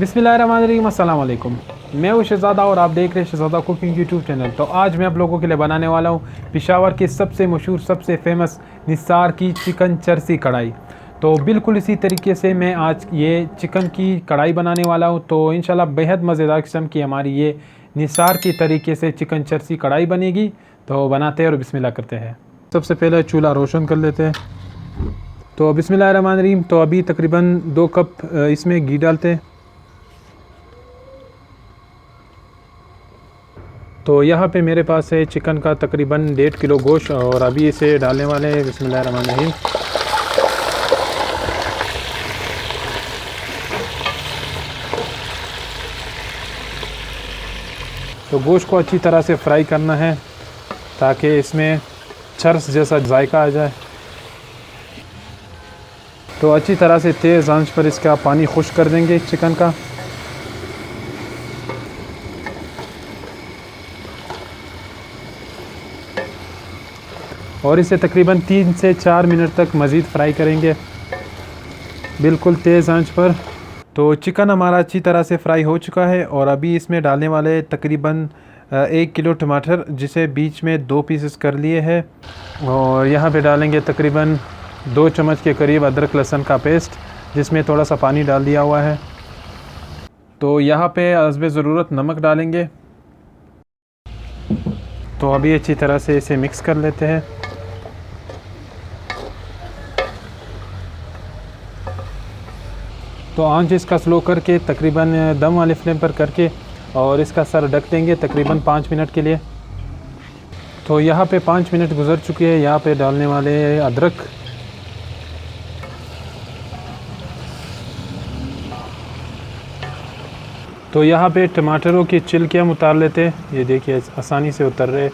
बिस्मिल्लाहिर्रहमानिर्रहीम, अस्सलाम वालेकुम। मैं हूं शहज़ादा और आप देख रहे हैं शहज़ादा कुकिंग यूट्यूब चैनल। तो आज मैं आप लोगों के लिए बनाने वाला हूं पेशावर की सबसे मशहूर सबसे फेमस निसार की चिकन चरसी कढ़ाई। तो बिल्कुल इसी तरीके से मैं आज ये चिकन की कढ़ाई बनाने वाला हूं। तो इंशाल्लाह बेहद मज़ेदार किस्म की हमारी ये निसार की तरीके से चिकन चरसी कढ़ाई बनेगी। तो बनाते हैं और बिस्मिल्लाह करते हैं। सबसे पहले चूल्हा रोशन कर लेते हैं। तो बिस्मिल्लाहिर्रहमानिर्रहीम। तो अभी तकरीबन 2 कप इसमें घी डालते हैं। तो यहाँ पे मेरे पास है चिकन का तकरीबन 1.5 किलो गोश्त और अभी इसे डालने वाले हैं। बिस्मिल्लाहिर्रहमानिर्रहीम। तो गोश्त को अच्छी तरह से फ्राई करना है ताकि इसमें चर्स जैसा जायका आ जाए। तो अच्छी तरह से तेज़ आंच पर इसका पानी खुश्क कर देंगे चिकन का। और इसे तकरीबन 3 से 4 मिनट तक मज़ीद फ्राई करेंगे बिल्कुल तेज़ आंच पर। तो चिकन हमारा अच्छी तरह से फ्राई हो चुका है और अभी इसमें डालने वाले तकरीबन 1 किलो टमाटर जिसे बीच में 2 पीसेस कर लिए हैं। और यहाँ पे डालेंगे तकरीबन 2 चम्मच के करीब अदरक लहसुन का पेस्ट जिसमें थोड़ा सा पानी डाल दिया हुआ है। तो यहाँ पे हस्बे ज़रूरत नमक डालेंगे। तो अभी अच्छी तरह से इसे मिक्स कर लेते हैं। तो आंच इसका स्लो करके तकरीबन दम वाले फ्लेम पर करके और इसका सर ढक देंगे तकरीबन 5 मिनट के लिए। तो यहाँ पे 5 मिनट गुजर चुके हैं। यहाँ पे डालने वाले अदरक। तो यहाँ पे टमाटरों की छिलकियाँ उतार लेते हैं। ये देखिए आसानी से उतर रहे,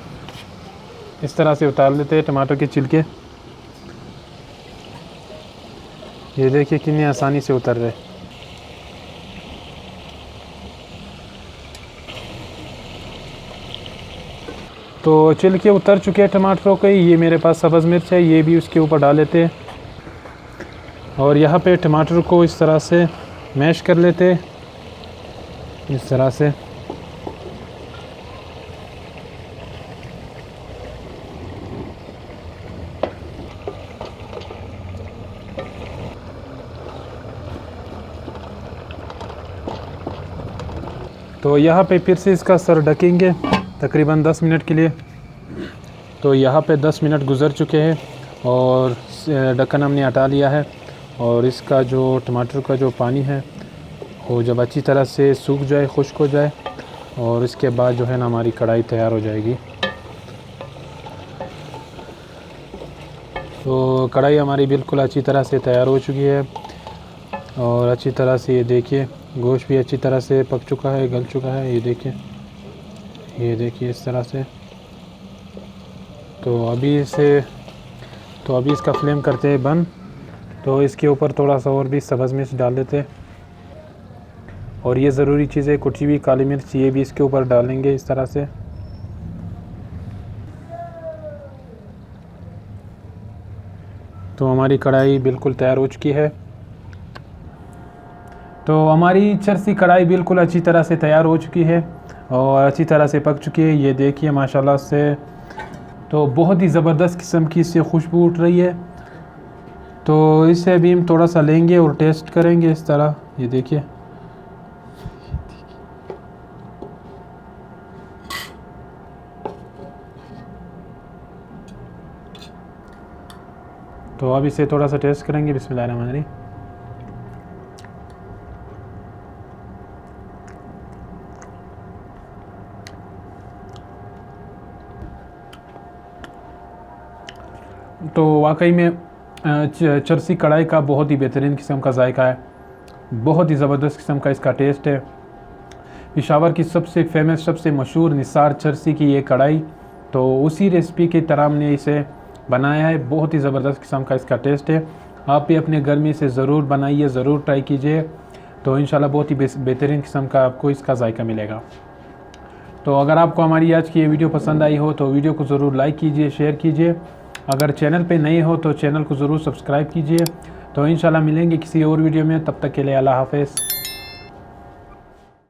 इस तरह से उतार लेते हैं टमाटर के छिलके। ये देखिए कितनी आसानी से उतर रहे। तो छिलके उतर चुके हैं टमाटरों के। ये मेरे पास सब्ज़ मिर्च है, ये भी उसके ऊपर डाल लेते हैं। और यहाँ पे टमाटर को इस तरह से मैश कर लेते हैं, इस तरह से। तो यहाँ पे फिर से इसका सर ढकेंगे तकरीबन 10 मिनट के लिए। तो यहाँ पे 10 मिनट गुज़र चुके हैं और ढक्कन हमने हटा लिया है। और इसका जो टमाटर का जो पानी है वो जब अच्छी तरह से सूख जाए, खुश्क हो जाए, और इसके बाद जो है ना हमारी कढ़ाई तैयार हो जाएगी। तो कढ़ाई हमारी बिल्कुल अच्छी तरह से तैयार हो चुकी है और अच्छी तरह से ये देखिए गोश्त भी अच्छी तरह से पक चुका है, गल चुका है। ये देखिए इस तरह से। तो अभी इसका फ्लेम करते हैं बंद। तो इसके ऊपर थोड़ा सा और भी सब्ज़ मिर्च डाल देते हैं। और ये ज़रूरी चीज़ है, कुटी हुई काली मिर्च, ये भी इसके ऊपर डालेंगे इस तरह से। तो हमारी कढ़ाई बिल्कुल तैयार हो चुकी है। तो हमारी चरसी कढ़ाई बिल्कुल अच्छी तरह से तैयार हो चुकी है और अच्छी तरह से पक चुकी है। ये देखिए माशाल्लाह से तो बहुत ही ज़बरदस्त किस्म की इससे खुशबू उठ रही है। तो इसे अभी हम थोड़ा सा लेंगे और टेस्ट करेंगे इस तरह। ये देखिए तो अब इसे थोड़ा सा टेस्ट करेंगे। बिस्मिल्लाहिर्रहमानिर्रहीम। तो वाकई में चरसी कढ़ाई का बहुत ही बेहतरीन किस्म का जायका है, बहुत ही ज़बरदस्त किस्म का इसका टेस्ट है। पेशावर की सबसे फेमस सबसे मशहूर निसार चरसी की ये कढ़ाई, तो उसी रेसिपी की तरह हमने इसे बनाया है। बहुत ही ज़बरदस्त किस्म का इसका टेस्ट है। आप भी अपने घर में इसे ज़रूर बनाइए, ज़रूर ट्राई कीजिए। तो इंशाल्लाह बहुत ही बेहतरीन किस्म का आपको इसका जायका मिलेगा। तो अगर आपको हमारी आज की ये वीडियो पसंद आई हो तो वीडियो को ज़रूर लाइक कीजिए, शेयर कीजिए। अगर चैनल पे नए हो तो चैनल को ज़रूर सब्सक्राइब कीजिए। तो इंशाल्लाह मिलेंगे किसी और वीडियो में, तब तक के लिए अल्लाह हाफ़िज़।